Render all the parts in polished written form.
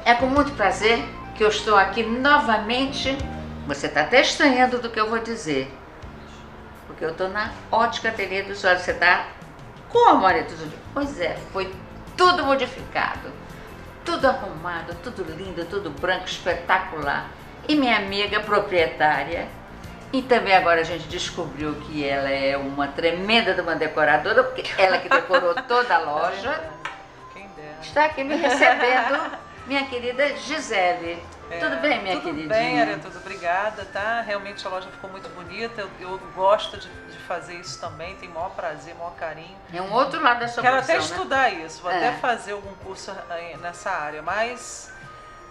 É com muito prazer que eu estou aqui novamente. Você está até estranhando do que eu vou dizer, porque eu estou na Ótica Ateliê dos Olhos. Você está como, Aretusa? Pois é, foi tudo modificado, tudo arrumado, tudo lindo, tudo branco, espetacular. E minha amiga proprietária, e também agora a gente descobriu que ela é uma tremenda de uma decoradora, porque ela que decorou toda a loja, está aqui me recebendo, minha querida Gisele. Tudo bem, minha queridinha? Tudo bem, Aretusa, obrigada, tá? Realmente a loja ficou muito bonita, eu gosto de fazer isso também, tenho o maior prazer, o maior carinho. É um outro lado da sua Quero profissão, até estudar isso, vou até É. fazer algum curso nessa área, mas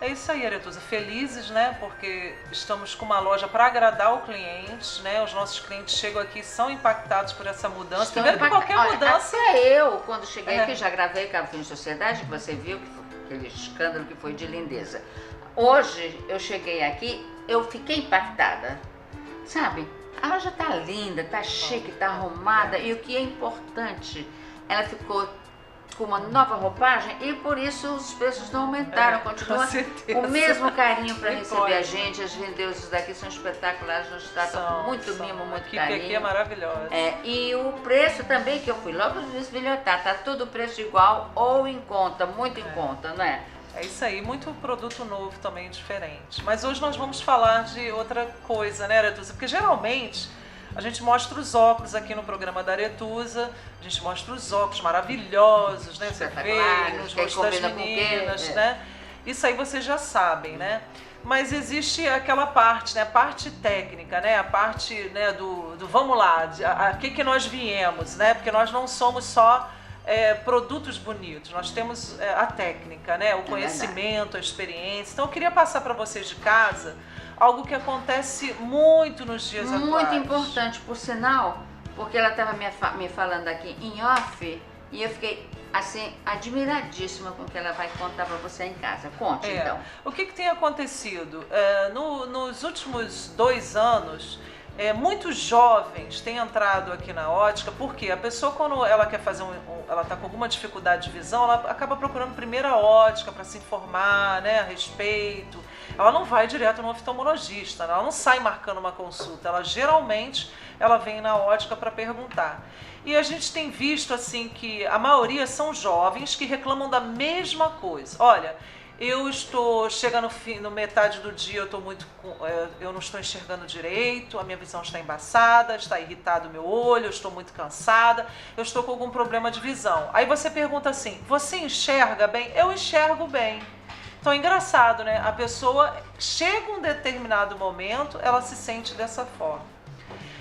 é isso aí, Aretusa, felizes, né? Porque estamos com uma loja para agradar o cliente, né? Os nossos clientes chegam aqui e são impactados por essa mudança. Estão Primeiro que qualquer Olha, mudança... Até eu, quando cheguei aqui, já gravei Café em Sociedade, que você viu, que foi aquele escândalo que foi de lindeza. Hoje, eu cheguei aqui, eu fiquei impactada, sabe? A loja tá linda, tá chique, tá arrumada, e o que é importante, ela ficou com uma nova roupagem e por isso os preços não aumentaram, continua o mesmo carinho para receber a gente. As vendeuses daqui são espetaculares, nos tratam com muito mimo, muito carinho. A equipe aqui é maravilhosa. E o preço também, que eu fui logo desbilhotar, tá tudo preço igual ou em conta, muito em conta, não é? É isso aí, muito produto novo também, diferente. Mas hoje nós vamos falar de outra coisa, né, Aretusa? Porque geralmente a gente mostra os óculos aqui no programa da Aretusa, a gente mostra os óculos maravilhosos, né? Você vê nos rostos das meninas, né? Isso aí vocês já sabem, né? Mas existe aquela parte, né? A parte técnica, né? A parte, né, do vamos lá, a que nós viemos, né? Porque nós não somos só produtos bonitos, nós temos a técnica, né? O conhecimento, a experiência. Então eu queria passar para vocês de casa algo que acontece muito nos dias atuais. Muito importante, por sinal, porque ela estava me falando aqui em off e eu fiquei assim admiradíssima com o que ela vai contar para você em casa. Conte então. O que tem acontecido? Nos últimos 2 anos, muitos jovens têm entrado aqui na ótica, porque a pessoa, quando ela quer fazer ela está com alguma dificuldade de visão, ela acaba procurando primeiro a ótica para se informar, né, a respeito. Ela não vai direto no oftalmologista, né? Ela não sai marcando uma consulta, ela geralmente vem na ótica para perguntar. E a gente tem visto assim que a maioria são jovens que reclamam da mesma coisa. Olha, chega no metade do dia, eu não estou enxergando direito, a minha visão está embaçada, está irritado o meu olho, eu estou muito cansada, eu estou com algum problema de visão. Aí você pergunta assim, você enxerga bem? Eu enxergo bem. Então é engraçado, né? A pessoa chega um determinado momento, ela se sente dessa forma.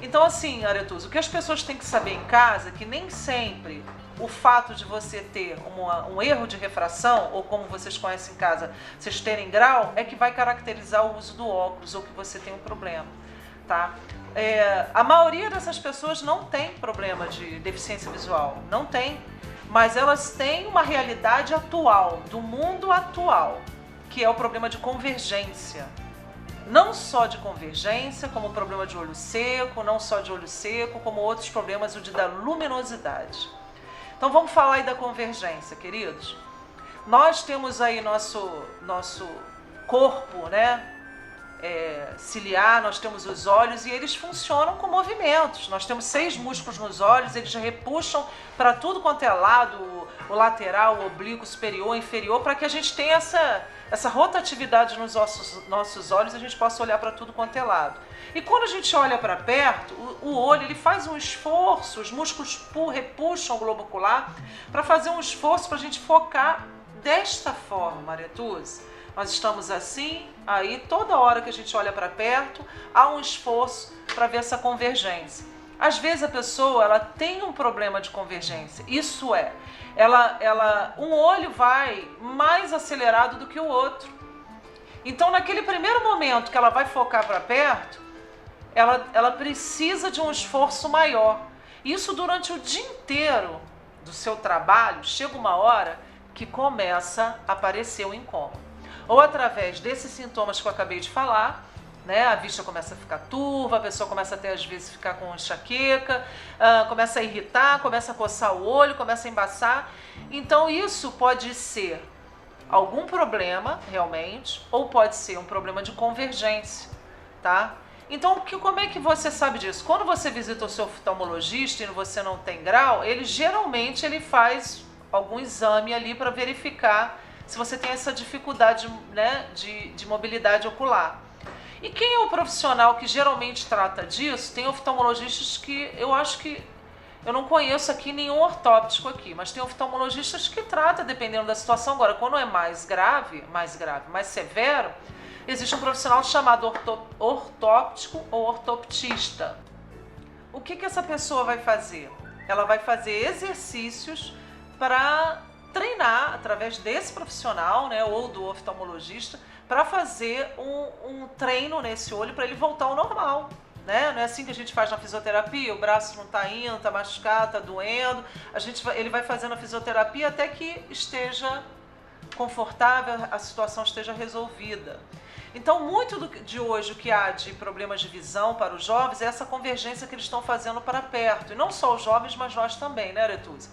Então assim, Aretusa, o que as pessoas têm que saber em casa é que nem sempre o fato de você ter um erro de refração, ou como vocês conhecem em casa, vocês terem grau, é que vai caracterizar o uso do óculos ou que você tem um problema, tá? A maioria dessas pessoas não tem problema de deficiência visual, não tem, mas elas têm uma realidade atual, do mundo atual, que é o problema de convergência. Não só de convergência, como o problema de olho seco, não só de olho seco, como outros problemas, o da luminosidade. Então vamos falar aí da convergência, queridos. Nós temos aí nosso corpo, né, ciliar, nós temos os olhos e eles funcionam com movimentos. Nós temos 6 músculos nos olhos, eles repuxam para tudo quanto é lado, o lateral, o oblíquo, superior, o inferior, para que a gente tenha essa rotatividade nos nossos olhos e a gente possa olhar para tudo quanto é lado. E quando a gente olha para perto, o olho ele faz um esforço, os músculos repuxam o globo ocular para fazer um esforço para a gente focar desta forma, Aretusa. Nós estamos assim, aí toda hora que a gente olha para perto, há um esforço para ver essa convergência. Às vezes a pessoa ela tem um problema de convergência, isso é, um olho vai mais acelerado do que o outro. Então naquele primeiro momento que ela vai focar para perto, ela precisa de um esforço maior. Isso durante o dia inteiro do seu trabalho, chega uma hora que começa a aparecer o incômodo. Ou através desses sintomas que eu acabei de falar, né? A vista começa a ficar turva, a pessoa começa até às vezes a ficar com enxaqueca, começa a irritar, começa a coçar o olho, começa a embaçar. Então isso pode ser algum problema realmente, ou pode ser um problema de convergência, tá? Então, como é que você sabe disso? Quando você visita o seu oftalmologista e você não tem grau, ele geralmente faz algum exame ali para verificar se você tem essa dificuldade, né, de mobilidade ocular. E quem é o profissional que geralmente trata disso? Tem oftalmologistas que eu acho que eu não conheço aqui nenhum ortóptico aqui, mas tem oftalmologistas que tratam dependendo da situação. Agora, quando é mais grave, mais severo, existe um profissional chamado ortóptico ou ortoptista. O que essa pessoa vai fazer? Ela vai fazer exercícios para treinar através desse profissional, né, ou do oftalmologista, para fazer um treino nesse olho para ele voltar ao normal. Né? Não é assim que a gente faz na fisioterapia, o braço não está indo, está machucado, está doendo. Ele vai fazendo a fisioterapia até que esteja confortável, a situação esteja resolvida. Então, muito de hoje o que há de problemas de visão para os jovens é essa convergência que eles estão fazendo para perto. E não só os jovens, mas nós também, né, Arethusa?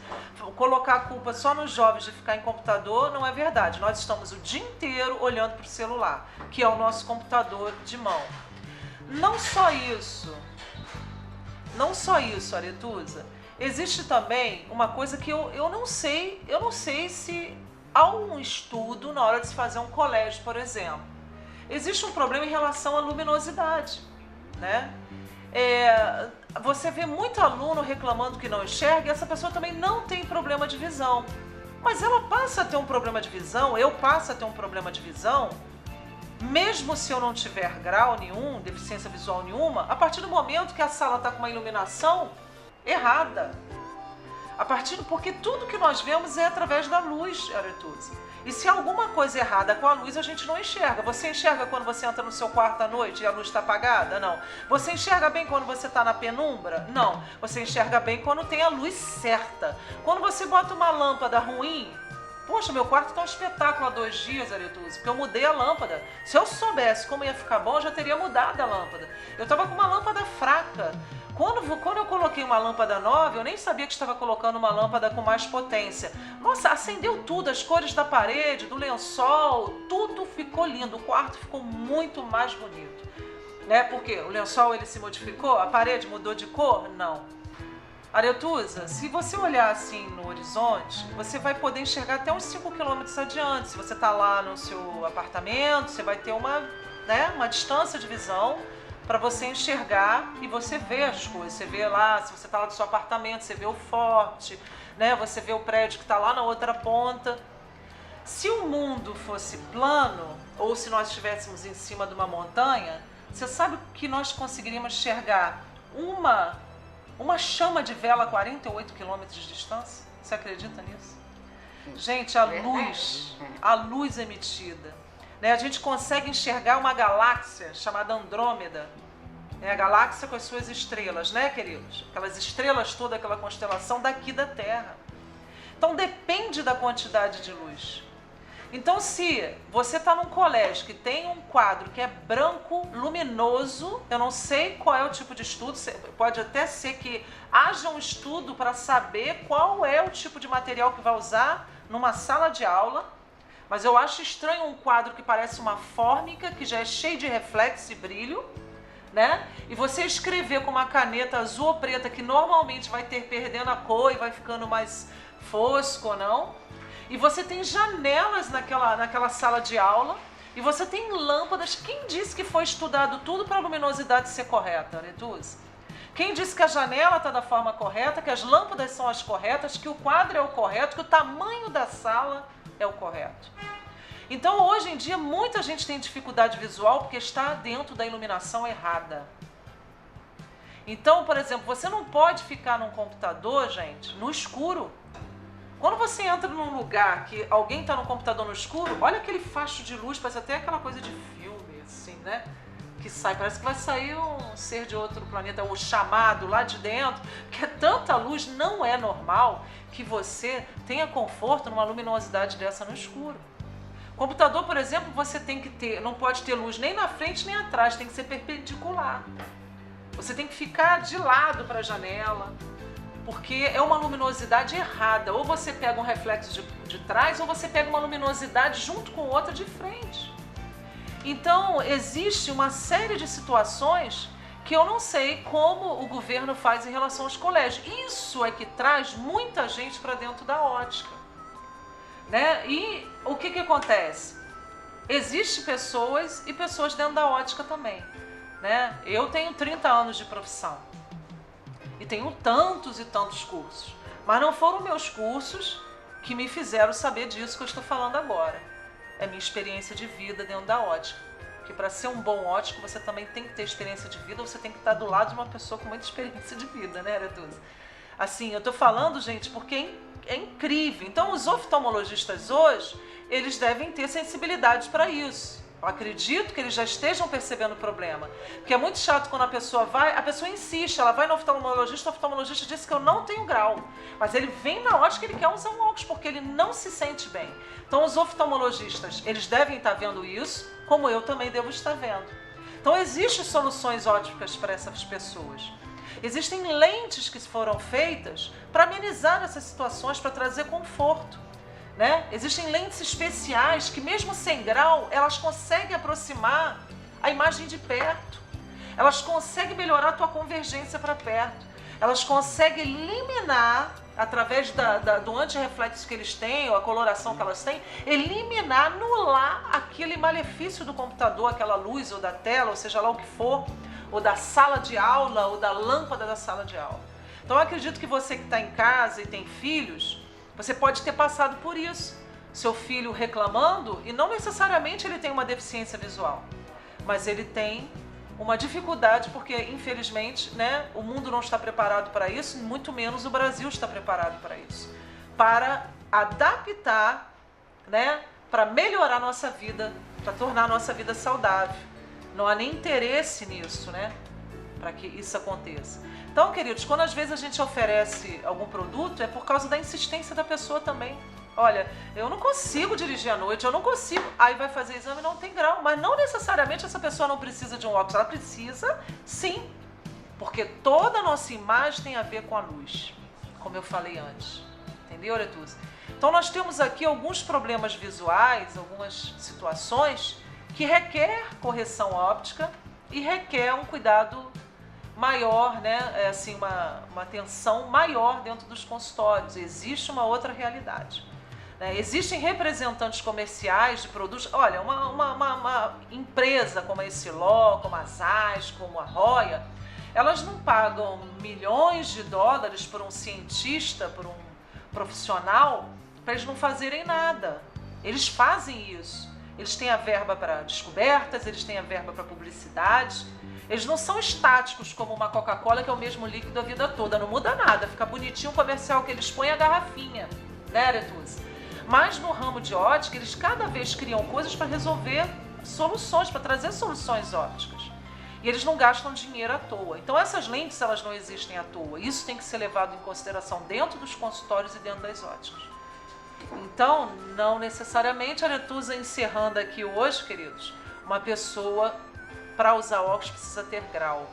Colocar a culpa só nos jovens de ficar em computador não é verdade. Nós estamos o dia inteiro olhando para o celular, que é o nosso computador de mão. Não só isso, Arethusa. Existe também uma coisa que eu não sei se há um estudo na hora de se fazer um colégio, por exemplo. Existe um problema em relação à luminosidade, né? Você vê muito aluno reclamando que não enxerga e essa pessoa também não tem problema de visão. Mas ela passa a ter um problema de visão, eu passo a ter um problema de visão, mesmo se eu não tiver grau nenhum, deficiência visual nenhuma, a partir do momento que a sala está com uma iluminação errada. Porque tudo que nós vemos é através da luz, Arethusa. E se há alguma coisa errada com a luz, a gente não enxerga. Você enxerga quando você entra no seu quarto à noite e a luz está apagada? Não. Você enxerga bem quando você está na penumbra? Não. Você enxerga bem quando tem a luz certa. Quando você bota uma lâmpada ruim... Poxa, meu quarto está um espetáculo há 2 dias, Arethusa, porque eu mudei a lâmpada. Se eu soubesse como ia ficar bom, eu já teria mudado a lâmpada. Eu estava com uma lâmpada fraca. Quando eu coloquei uma lâmpada nova, eu nem sabia que estava colocando uma lâmpada com mais potência. Nossa, acendeu tudo, as cores da parede, do lençol, tudo ficou lindo. O quarto ficou muito mais bonito. Né? Porque o lençol ele se modificou, a parede mudou de cor? Não. Arethusa, se você olhar assim no horizonte, você vai poder enxergar até uns 5 km adiante. Se você está lá no seu apartamento, você vai ter uma distância de visão para você enxergar e você vê as coisas. Você vê lá, se você está lá do seu apartamento, você vê o forte, né? Você vê o prédio que está lá na outra ponta. Se o mundo fosse plano, ou se nós estivéssemos em cima de uma montanha, você sabe que nós conseguiríamos enxergar uma chama de vela a 48 km de distância? Você acredita nisso? Gente, a luz emitida, né? A gente consegue enxergar uma galáxia chamada Andrômeda, a galáxia com as suas estrelas, né, queridos? Aquelas estrelas todas, aquela constelação daqui da Terra. Então depende da quantidade de luz. Então, se você está num colégio que tem um quadro que é branco, luminoso, eu não sei qual é o tipo de estudo, pode até ser que haja um estudo para saber qual é o tipo de material que vai usar numa sala de aula, mas eu acho estranho um quadro que parece uma fórmica, que já é cheio de reflexo e brilho, né? E você escrever com uma caneta azul ou preta, que normalmente vai perdendo a cor e vai ficando mais fosco ou não. E você tem janelas naquela sala de aula e você tem lâmpadas. Quem disse que foi estudado tudo para a luminosidade ser correta, Arethusa? Quem disse que a janela está da forma correta, que as lâmpadas são as corretas, que o quadro é o correto, que o tamanho da sala é o correto? Então, hoje em dia, muita gente tem dificuldade visual porque está dentro da iluminação errada. Então, por exemplo, você não pode ficar num computador, gente, no escuro. Quando você entra num lugar que alguém está no computador no escuro, olha aquele facho de luz, parece até aquela coisa de filme, assim, né? Que sai, parece que vai sair um ser de outro planeta, ou chamado lá de dentro, que é tanta luz, não é normal que você tenha conforto numa luminosidade dessa no escuro. Computador, por exemplo, você tem que ter, não pode ter luz nem na frente nem atrás, tem que ser perpendicular. Você tem que ficar de lado para a janela. porque é uma luminosidade errada. Ou você pega um reflexo de trás, ou você pega uma luminosidade junto com outra de frente. Então, existe uma série de situações que eu não sei como o governo faz em relação aos colégios. Isso é que traz muita gente para dentro da ótica, né? E o que acontece? Existem pessoas e pessoas dentro da ótica também, né? Eu tenho 30 anos de profissão e tenho tantos e tantos cursos, mas não foram meus cursos que me fizeram saber disso que eu estou falando agora. É minha experiência de vida dentro da ótica. Porque para ser um bom ótico, você também tem que ter experiência de vida, você tem que estar do lado de uma pessoa com muita experiência de vida, né, Aretusa? Assim, eu tô falando, gente, porque é incrível. Então, os oftalmologistas hoje, eles devem ter sensibilidade para isso. Eu acredito que eles já estejam percebendo o problema. Porque é muito chato quando a pessoa insiste, ela vai no oftalmologista, o oftalmologista disse que eu não tenho grau. Mas ele vem na ótica e ele quer usar um óculos, porque ele não se sente bem. Então os oftalmologistas, eles devem estar vendo isso, como eu também devo estar vendo. Então existem soluções ópticas para essas pessoas. Existem lentes que foram feitas para amenizar essas situações, para trazer conforto, né? Existem lentes especiais que mesmo sem grau, elas conseguem aproximar a imagem de perto. Elas conseguem melhorar a tua convergência para perto. Elas conseguem eliminar, através do antirreflexo que eles têm, ou a coloração que elas têm, eliminar, anular aquele malefício do computador, aquela luz ou da tela, ou seja lá o que for, ou da sala de aula, ou da lâmpada da sala de aula. Então eu acredito que você que está em casa e tem filhos, você pode ter passado por isso. Seu filho reclamando, e não necessariamente ele tem uma deficiência visual, mas ele tem uma dificuldade porque, infelizmente, né, o mundo não está preparado para isso, muito menos o Brasil está preparado para isso. Para adaptar, né, para melhorar a nossa vida, para tornar a nossa vida saudável. Não há nem interesse nisso, né, para que isso aconteça. Então, queridos, quando às vezes a gente oferece algum produto, é por causa da insistência da pessoa também. Olha, eu não consigo dirigir à noite, eu não consigo. Aí vai fazer exame e não tem grau. Mas não necessariamente essa pessoa não precisa de um óculos. Ela precisa, sim. Porque toda a nossa imagem tem a ver com a luz, como eu falei antes. Entendeu, Aretusa? Então nós temos aqui alguns problemas visuais, algumas situações que requer correção óptica e requer um cuidado maior, né? Assim, uma atenção maior dentro dos consultórios. Existe uma outra realidade. Existem representantes comerciais de produtos. Olha, uma empresa como a Essilor, como a Zeiss, como a Roya, elas não pagam milhões de dólares por um cientista, por um profissional, para eles não fazerem nada. Eles fazem isso. Eles têm a verba para descobertas, eles têm a verba para publicidade. Eles não são estáticos como uma Coca-Cola, que é o mesmo líquido a vida toda. Não muda nada, fica bonitinho o comercial que eles põem a garrafinha, né, Aretusa? Mas no ramo de ótica, eles cada vez criam coisas para resolver soluções, para trazer soluções ópticas. E eles não gastam dinheiro à toa. Então essas lentes, elas não existem à toa. Isso tem que ser levado em consideração dentro dos consultórios e dentro das óticas. Então, não necessariamente, Aretusa, encerrando aqui hoje, queridos, uma pessoa, para usar óculos, precisa ter grau.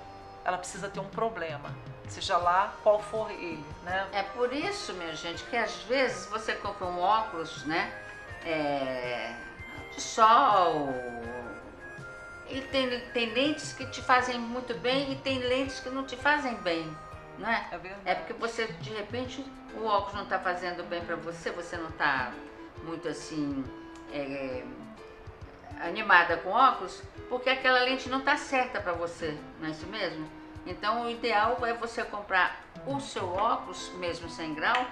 Ela precisa ter um problema, seja lá qual for ele, né? É por isso, minha gente, que às vezes você compra um óculos, né, de sol, e tem lentes que te fazem muito bem e tem lentes que não te fazem bem, não é? É verdade. É porque você, de repente, o óculos não está fazendo bem para você, você não está muito assim animada com óculos, porque aquela lente não está certa para você, não é isso mesmo? Então o ideal é você comprar o seu óculos, mesmo sem grau,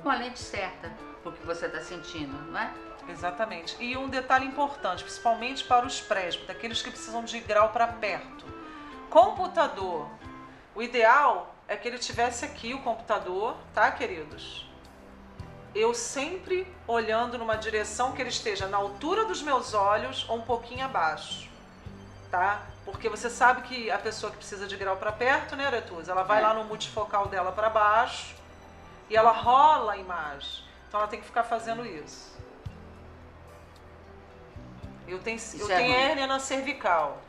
com a lente certa, porque você está sentindo, não é? Exatamente. E um detalhe importante, principalmente para os presbíteros, aqueles que precisam de grau para perto. Computador. O ideal é que ele tivesse aqui o computador, tá, queridos? Eu sempre olhando numa direção que ele esteja na altura dos meus olhos ou um pouquinho abaixo, tá? Porque você sabe que a pessoa que precisa de grau para perto, né, Aretusa? Ela vai lá no multifocal dela para baixo e ela rola a imagem. Então ela tem que ficar fazendo isso. Eu tenho é ruim. hérnia na cervical.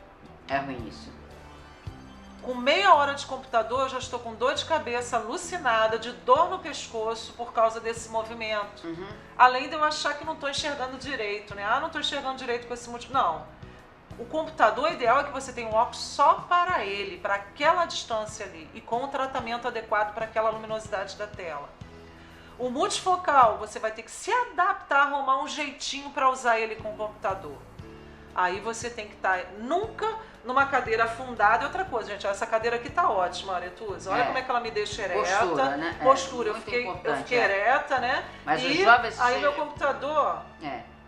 É ruim isso. Com meia hora de computador, eu já estou com dor de cabeça, alucinada, de dor no pescoço por causa desse movimento. Além de eu achar que não estou enxergando direito, né? Ah, não estou enxergando direito com esse motivo. Não. O computador, o ideal é que você tenha um óculos só para ele, para aquela distância ali, e com o tratamento adequado para aquela luminosidade da tela. O multifocal, você vai ter que se adaptar, arrumar um jeitinho para usar ele com o computador. Aí você tem que estar nunca numa cadeira afundada. E outra coisa, gente, essa cadeira aqui tá ótima, Aretusa. Olha como é que ela me deixa ereta. Postura, né? Postura, eu fiquei ereta, né? Mas e os jovens aí meu computador...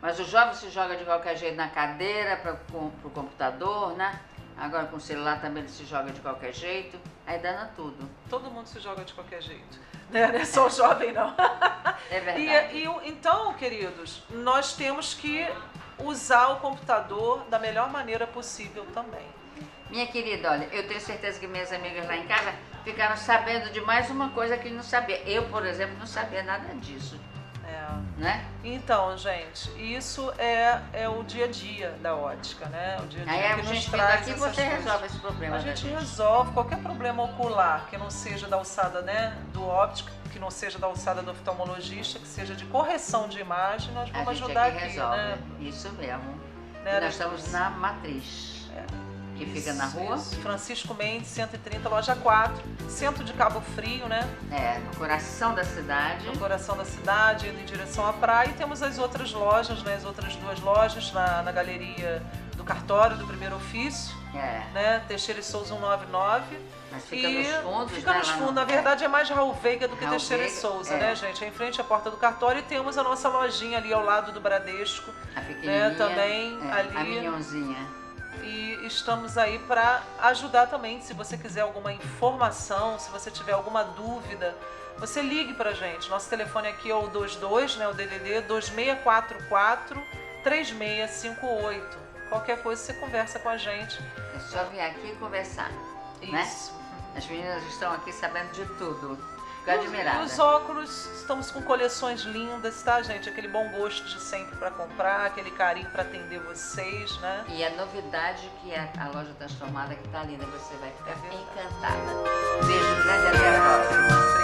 Mas o jovem se joga de qualquer jeito na cadeira, para o computador, né? Agora com o celular também ele se joga de qualquer jeito, aí dana tudo. Todo mundo se joga de qualquer jeito, né? Não é só o jovem, não. É verdade. Então, queridos, nós temos que usar o computador da melhor maneira possível também. Minha querida, olha, eu tenho certeza que minhas amigas lá em casa ficaram sabendo de mais uma coisa que não sabia. Eu, por exemplo, não sabia nada disso. Né? Então, gente, isso é o dia a dia da ótica, né? O dia a dia aí que a gente traz aqui essas você coisas. resolve esse problema. A gente resolve qualquer problema ocular que não seja da alçada, né, do óptico, que não seja da alçada do oftalmologista, que seja de correção de imagem, nós vamos ajudar aqui, resolve. né? Isso mesmo. Né, nós estamos na Matriz. Que fica na rua? Isso. Francisco Mendes, 130, loja 4, centro de Cabo Frio, né? No coração da cidade. No coração da cidade, indo em direção à praia. E temos as outras lojas, né? As outras duas lojas na galeria do cartório do primeiro ofício, né? Teixeira e Souza 199. Mas fica nos fundos, fica nos fundos. Na verdade é mais Raul Veiga do que Raul Teixeira e Veiga, Souza, né, gente? É em frente à porta do cartório e temos a nossa lojinha ali ao lado do Bradesco. A pequenininha, né? Também ali. A minhãozinha. E estamos aí para ajudar também, se você quiser alguma informação, se você tiver alguma dúvida, você ligue pra gente. Nosso telefone aqui é o 22, né, o DDD 2644-3658. Qualquer coisa você conversa com a gente. É só vir aqui e conversar. Isso. Né? As meninas estão aqui sabendo de tudo. Fico admirada. Os óculos, estamos com coleções lindas, tá, gente? Aquele bom gosto de sempre para comprar, aquele carinho para atender vocês, né? E a novidade que é a loja transformada, que tá linda, você vai ficar encantada. Beijo grande, até a próxima.